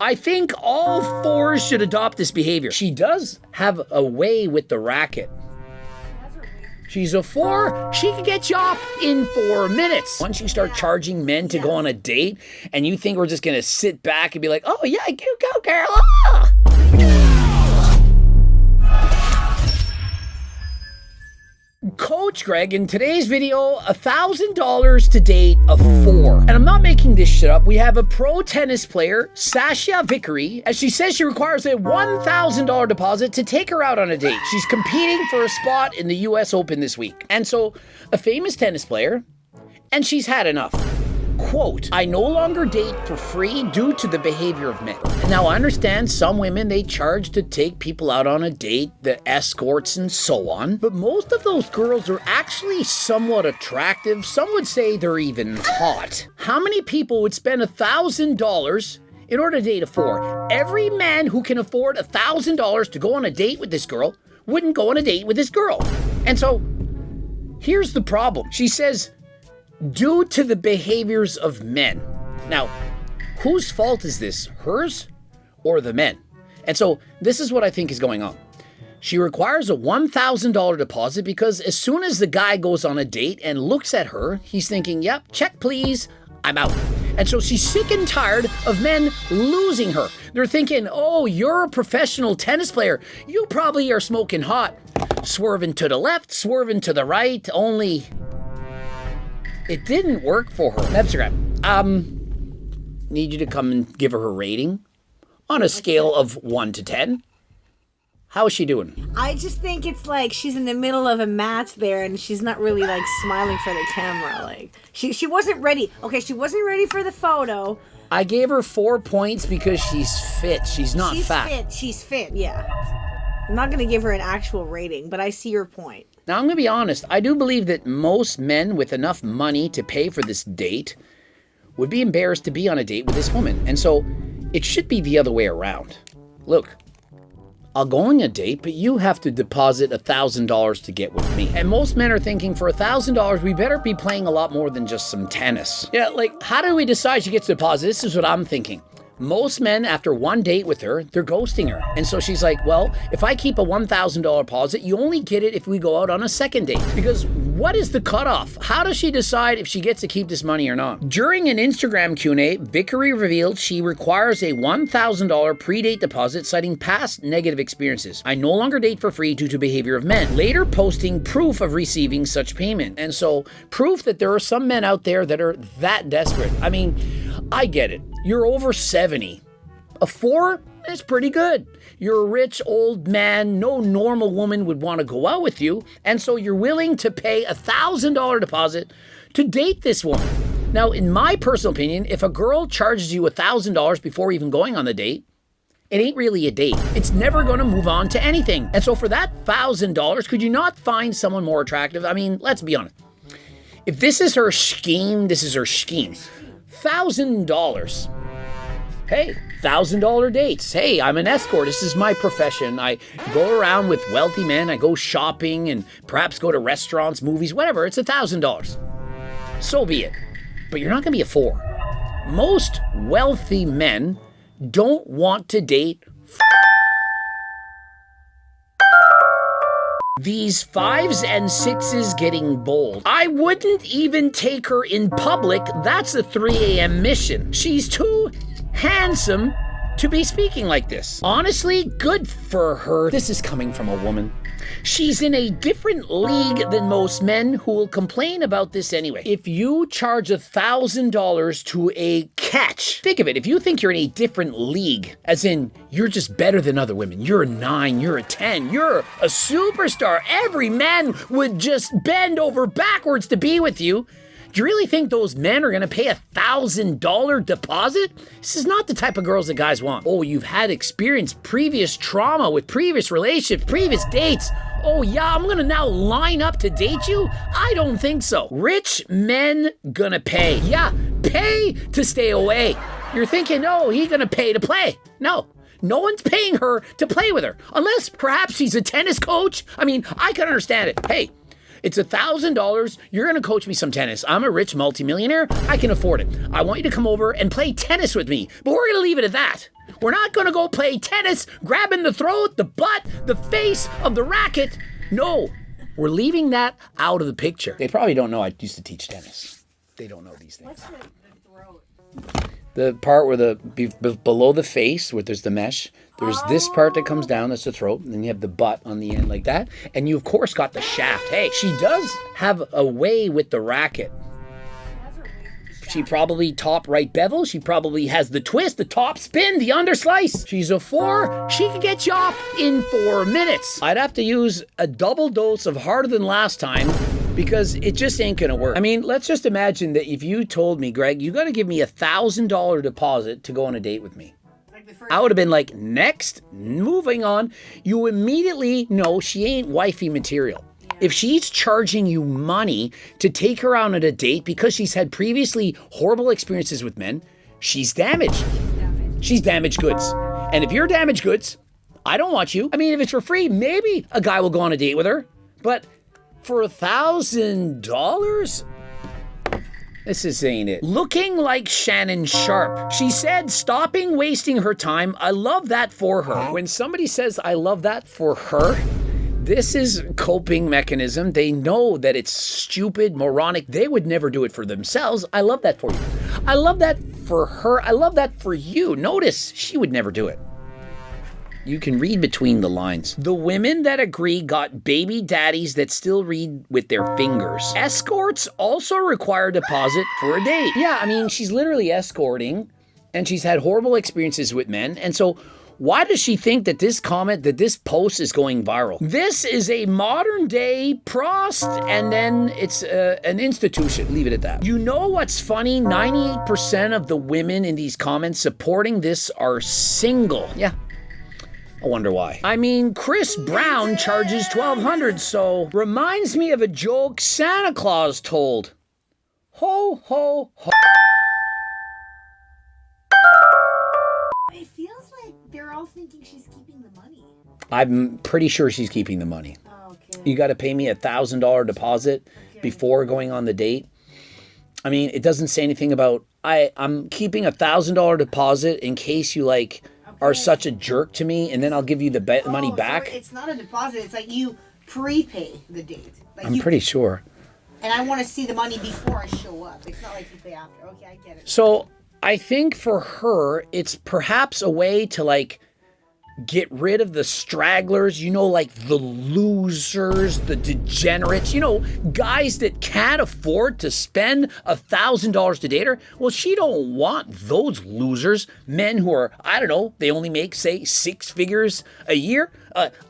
I think all fours should adopt this behavior. She does have a way with the racket. She's a 4, she can get you off in 4 minutes. Once you start charging men to go on a date and you think we're just gonna sit back and be like, oh yeah, you go girl. Ah! Coach Greg, in today's video, $1,000 to date a 4. And I'm not making this shit up. We have a pro tennis player, Sasha Vickery, as she says she requires a $1,000 deposit to take her out on a date. She's competing for a spot in the US Open this week. And so, a famous tennis player, and she's had enough. Quote, I no longer date for free due to the behavior of men. Now, I understand some women, they charge to take people out on a date, the escorts and so on, but most of those girls are actually somewhat attractive. Some would say they're even hot. How many people would spend $1,000 in order to date a 4? Every man who can afford $1,000 to go on a date with this girl wouldn't go on a date with this girl. And so, here's the problem. She says, due to the behaviors of men. Now, whose fault is this? Hers or the men? And so this is what I think is going on. She requires a $1,000 deposit because as soon as the guy goes on a date and looks at her, he's thinking, yep, check please, I'm out. And so she's sick and tired of men losing her. They're thinking, oh, you're a professional tennis player. You probably are smoking hot. Swerving to the left, swerving to the right, only it didn't work for her. Instagram. Need you to come and give her rating on a scale of 1 to 10. How is she doing? I just think it's like she's in the middle of a match there and she's not really like smiling for the camera. Like she wasn't ready. Okay, she wasn't ready for the photo. I gave her 4 points because she's fit. She's not fat. She's fit, yeah. I'm not going to give her an actual rating, but I see your point. Now, I'm going to be honest. I do believe that most men with enough money to pay for this date would be embarrassed to be on a date with this woman. And so it should be the other way around. Look, I'll go on a date, but you have to deposit $1,000 to get with me. And most men are thinking for $1,000, we better be playing a lot more than just some tennis. Yeah, like, how do we decide she gets the deposit? This is what I'm thinking. Most men, after one date with her, they're ghosting her. And so she's like, well, if I keep a $1,000 deposit, you only get it if we go out on a second date. Because what is the cutoff? How does she decide if she gets to keep this money or not? During an Instagram Q&A, Vickery revealed she requires a $1,000 pre-date deposit, citing past negative experiences. I no longer date for free due to behavior of men. Later posting proof of receiving such payment. And so, proof that there are some men out there that are that desperate. I mean, I get it. You're over 70. A 4 is pretty good. You're a rich old man. No normal woman would want to go out with you. And so you're willing to pay a $1,000 deposit to date this woman. Now, in my personal opinion, if a girl charges you $1,000 before even going on the date, it ain't really a date. It's never going to move on to anything. And so for that $1,000, could you not find someone more attractive? I mean, let's be honest. If this is her scheme, this is her scheme. $1,000. Hey, $1,000 dates. Hey, I'm an escort. This is my profession. I go around with wealthy men. I go shopping and perhaps go to restaurants, movies, whatever. It's $1,000. So be it. But you're not going to be a 4. Most wealthy men don't want to date these 5s and 6s getting bold. I wouldn't even take her in public. That's a 3 a.m. mission. She's too handsome to be speaking like this. Honestly, good for her. This is coming from a woman. She's in a different league than most men who will complain about this anyway. If you charge $1,000 to a catch, think of it. If you think you're in a different league, as in you're just better than other women, you're a 9, you're a 10, you're a superstar, every man would just bend over backwards to be with you. Do you really think those men are going to pay $1,000 deposit? This is not the type of girls that guys want. Oh, you've had experience, previous trauma with previous relationships, previous dates. Oh yeah, I'm going to now line up to date you? I don't think so. Rich men gonna pay. Yeah, pay to stay away. You're thinking, oh, he's going to pay to play. No. No one's paying her to play with her. Unless perhaps she's a tennis coach. I mean, I can understand it. Hey, It's $1,000. You're going to coach me some tennis. I'm a rich multimillionaire. I can afford it. I want you to come over and play tennis with me. But we're going to leave it at that. We're not going to go play tennis, grabbing the throat, the butt, the face of the racket. No, we're leaving that out of the picture. They probably don't know I used to teach tennis. They don't know these things. What's the throat? The part where below the face, where there's the mesh, there's this part that comes down, that's the throat, and then you have the butt on the end like that, and you of course got the shaft. Hey, she does have a way with the racket. She probably top right bevel, she probably has the twist, the top spin, the underslice. She's a 4, she can get you off in 4 minutes. I'd have to use a double dose of harder than last time, because it just ain't gonna work. I mean, let's just imagine that if you told me, Greg, you gotta give me $1,000 deposit to go on a date with me. I would have been like, next, moving on. You immediately know she ain't wifey material. Yeah. If she's charging you money to take her out on a date because she's had previously horrible experiences with men, she's damaged. She's damaged goods. And if you're damaged goods, I don't want you. I mean, if it's for free, maybe a guy will go on a date with her. But for $1,000? This ain't it. Looking like Shannon Sharp. She said, stopping wasting her time. I love that for her. When somebody says, I love that for her, this is coping mechanism. They know that it's stupid, moronic. They would never do it for themselves. I love that for you. I love that for her. I love that for you. Notice, she would never do it. You can read between the lines. The women that agree got baby daddies that still read with their fingers. Escorts also require a deposit for a date. Yeah, I mean, she's literally escorting, and she's had horrible experiences with men, and so why does she think that this comment, that this post is going viral? This is a modern day prost, and then it's an institution. Leave it at that. You know what's funny? 98% of the women in these comments supporting this are single. Yeah. I wonder why. I mean, Chris Brown charges $1,200, so reminds me of a joke Santa Claus told. Ho, ho, ho. It feels like they're all thinking she's keeping the money. I'm pretty sure she's keeping the money. Oh, okay. You got to pay me $1,000 deposit before going on the date. I mean, it doesn't say anything about, I'm keeping $1,000 deposit in case you are such a jerk to me, and then I'll give you the money back. So it's not a deposit. It's like you prepay the date. I'm pretty sure. And I want to see the money before I show up. It's not like you pay after. Okay, I get it. So I think for her, it's perhaps a way to get rid of the stragglers, the losers, the degenerates, guys that can't afford to spend $1,000 to date her. Well, she don't want those losers, men who are, I don't know, they only make, say, 6 figures a year.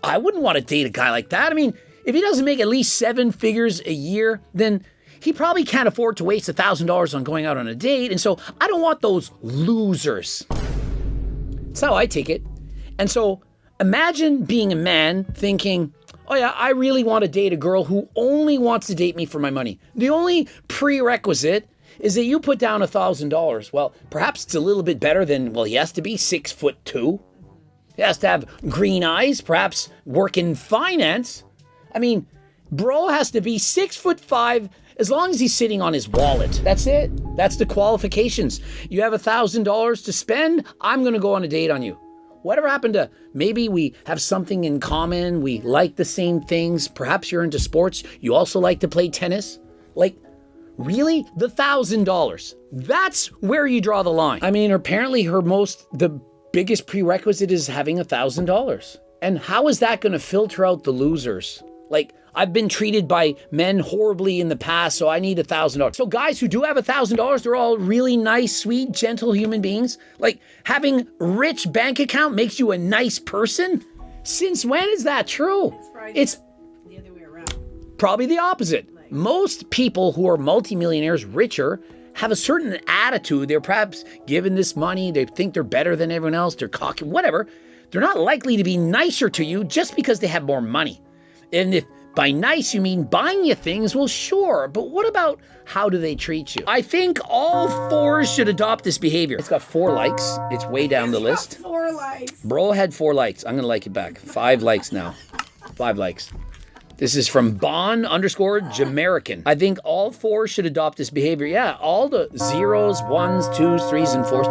I wouldn't want to date a guy like that. I mean, if he doesn't make at least 7 figures a year, then he probably can't afford to waste $1,000 on going out on a date. And so I don't want those losers. That's how I take it. And so imagine being a man thinking, oh yeah, I really want to date a girl who only wants to date me for my money. The only prerequisite is that you put down $1,000. Well, perhaps it's a little bit better than, he has to be 6'2". He has to have green eyes, perhaps work in finance. I mean, bro has to be 6'5", as long as he's sitting on his wallet. That's it. That's the qualifications. You have $1,000 to spend, I'm going to go on a date on you. Whatever happened to maybe we have something in common, we like the same things, perhaps you're into sports, you also like to play tennis? Really? The $1,000. That's where you draw the line. I mean, apparently the biggest prerequisite is having $1,000. And how is that going to filter out the losers? I've been treated by men horribly in the past, so I need $1,000. So guys who do have $1,000, they're all really nice, sweet, gentle human beings. Having rich bank account makes you a nice person? Since when is that true? It's the other way around. Probably the opposite. Most people who are multimillionaires, richer, have a certain attitude. They're perhaps given this money, they think they're better than everyone else, they're cocky, whatever. They're not likely to be nicer to you just because they have more money. And if by nice you mean buying you things, well, sure, but what about how do they treat you? I think all 4s should adopt this behavior. It's got 4 likes. It's way down the list. 4 likes. Bro had 4 likes. I'm going to like it back. 5 likes now. 5 likes. This is from Bon_Jamaican. I think all 4 should adopt this behavior. Yeah, all the 0s, 1s, 2s, 3s, and 4s.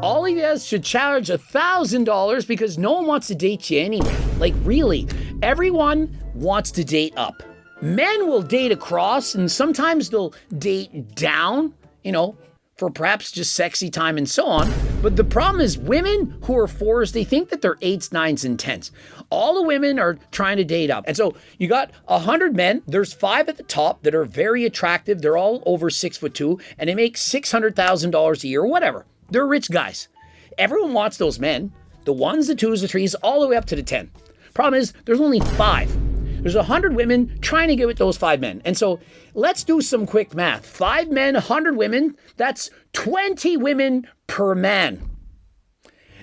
All he does should charge $1,000 because no one wants to date you anyway. Like, really, everyone wants to date up. Men will date across, and sometimes they'll date down, for perhaps just sexy time and so on. But the problem is women who are 4s, they think that they're 8s, 9s, and 10s. All the women are trying to date up. And so you got 100 men, there's 5 at the top that are very attractive. They're all over 6'2", and they make $600,000 a year or whatever. They're rich guys. Everyone wants those men, the 1s, the 2s, the 3s, all the way up to the 10. Problem is, there's only 5. There's 100 women trying to get with those 5 men. And so let's do some quick math. 5 men, 100 women, that's 20 women per man.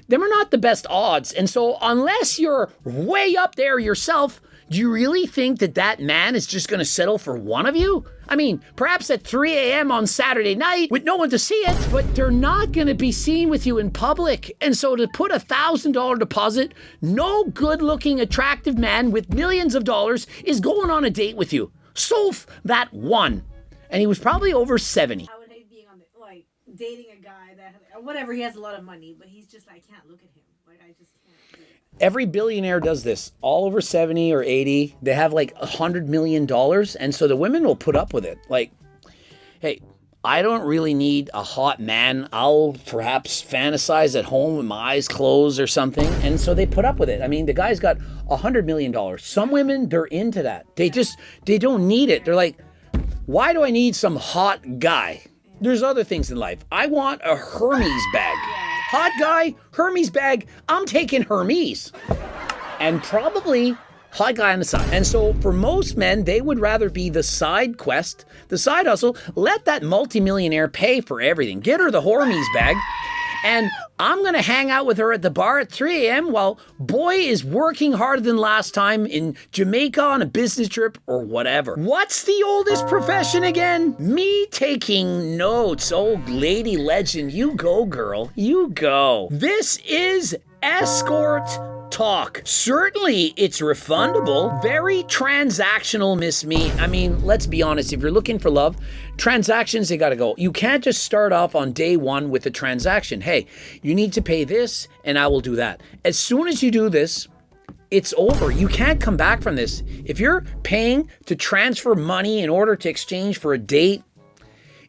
Them are not the best odds. And so unless you're way up there yourself, do you really think that that man is just going to settle for one of you? I mean, perhaps at 3 a.m. on Saturday night with no one to see it, but they're not going to be seen with you in public. And so to put $1,000 deposit, no good-looking, attractive man with millions of dollars is going on a date with you. Solve that one. And he was probably over 70. I would hate being on dating a guy that, whatever, he has a lot of money, but he's just, I can't look at him. I just can't do it. Every billionaire does this. All over 70 or 80, they have like $100 million. And so the women will put up with it. Like, hey, I don't really need a hot man. I'll perhaps fantasize at home with my eyes closed or something. And so they put up with it. I mean, the guy's got $100 million. Some women, they're into that. They don't need it. They're like, why do I need some hot guy? There's other things in life. I want a Hermes bag. Hot guy, Hermes bag, I'm taking Hermes. And probably hot guy on the side. And so for most men, they would rather be the side quest, the side hustle. Let that multimillionaire pay for everything. Get her the Hermes bag. And I'm going to hang out with her at the bar at 3 a.m. while boy is working harder than last time in Jamaica on a business trip or whatever. What's the oldest profession again? Me taking notes. Oh, lady legend, you go, girl. You go. This is escort talk. Certainly, it's refundable. Very transactional, Miss Me. I mean, let's be honest. If you're looking for love, transactions, they gotta go. You can't just start off on day one with a transaction. Hey, you need to pay this, and I will do that. As soon as you do this, it's over. You can't come back from this. If you're paying to transfer money in order to exchange for a date,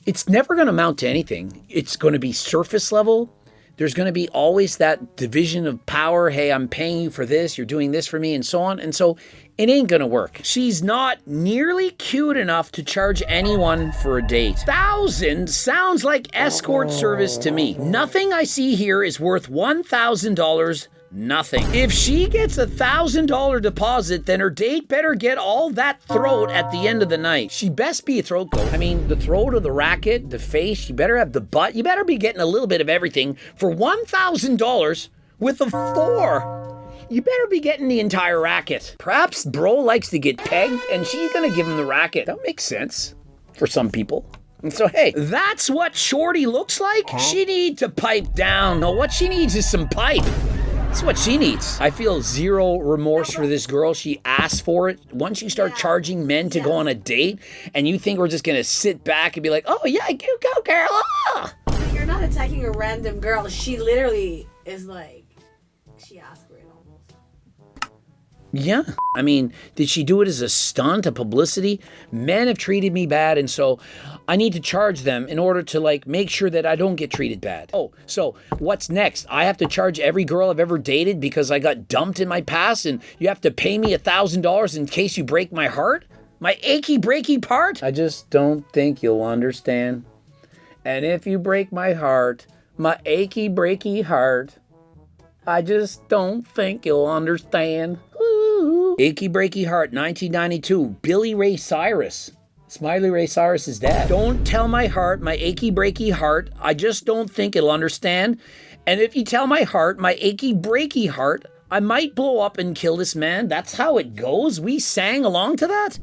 it's never going to amount to anything. It's going to be surface level. There's going to be always that division of power. Hey, I'm paying you for this. You're doing this for me and so on. And so it ain't going to work. She's not nearly cute enough to charge anyone for a date. 1,000 sounds like escort service to me. Nothing I see here is worth $1,000. Nothing. If she gets $1,000 deposit, then her date better get all that throat at the end of the night. She best be a throat goat. I mean, the throat of the racket, the face, you better have the butt. You better be getting a little bit of everything for $1,000 with a 4. You better be getting the entire racket. Perhaps bro likes to get pegged and she's gonna give him the racket. That makes sense for some people. And so, hey, that's what shorty looks like? She needs to pipe down. No, what she needs is some pipe. That's what she needs. I feel zero remorse for this girl. She asked for it. Once you start charging men to go on a date and you think we're just going to sit back and be like, oh, yeah, you go, girl. Ah. You're not attacking a random girl. She literally is like, she asked for it almost. Yeah. I mean, did she do it as a stunt, a publicity? Men have treated me bad, and so I need to charge them in order to, like, make sure that I don't get treated bad. Oh, so what's next? I have to charge every girl I've ever dated because I got dumped in my past, and you have to pay me $1,000 in case you break my heart? My achy, breaky part? I just don't think you'll understand. And if you break my heart, my achy, breaky heart, I just don't think you'll understand. Ooh. Achy Breaky Heart, 1992, Billy Ray Cyrus. Smiley Ray Cyrus' dad. Don't tell my heart, my achy breaky heart, I just don't think it'll understand. And if you tell my heart, my achy breaky heart, I might blow up and kill this man. That's how it goes. We sang along to that.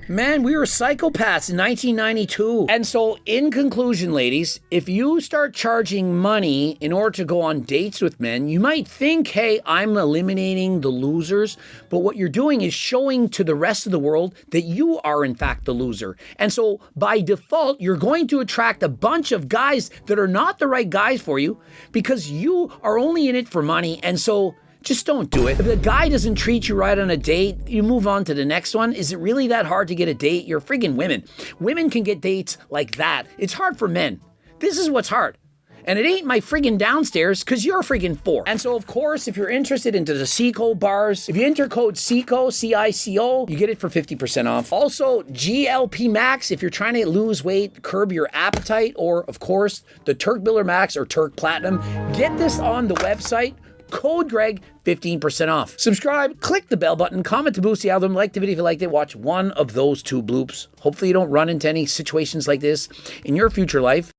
Man, we were psychopaths in 1992. And so, in conclusion, ladies, if you start charging money in order to go on dates with men, you might think, hey, I'm eliminating the losers. But what you're doing is showing to the rest of the world that you are, in fact, the loser. And so, by default, you're going to attract a bunch of guys that are not the right guys for you because you are only in it for money. And so, just don't do it. If the guy doesn't treat you right on a date, you move on to the next one. Is it really that hard to get a date? You're friggin' women. Women can get dates like that. It's hard for men. This is what's hard. And it ain't my friggin' downstairs because you're friggin' 4. And so, of course, if you're interested into the Cico bars, if you enter code CICO, C-I-C-O, you get it for 50% off. Also, GLP Max, if you're trying to lose weight, curb your appetite, or, of course, the Turk Builder Max or Turk Platinum, get this on the website. Code Greg, 15% off. Subscribe, click the bell button, comment to boost the algorithm, like the video if you liked it, watch one of those 2 bloops. Hopefully you don't run into any situations like this in your future life.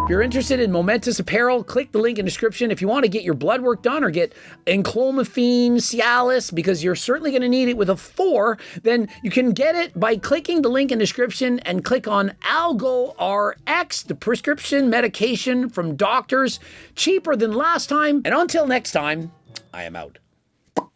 If you're interested in Momentous Apparel, click the link in the description. If you want to get your blood work done or get enclomiphene, Cialis, because you're certainly going to need it with a 4, then you can get it by clicking the link in the description and click on Algo RX, the prescription medication from doctors, cheaper than last time. And until next time, I am out.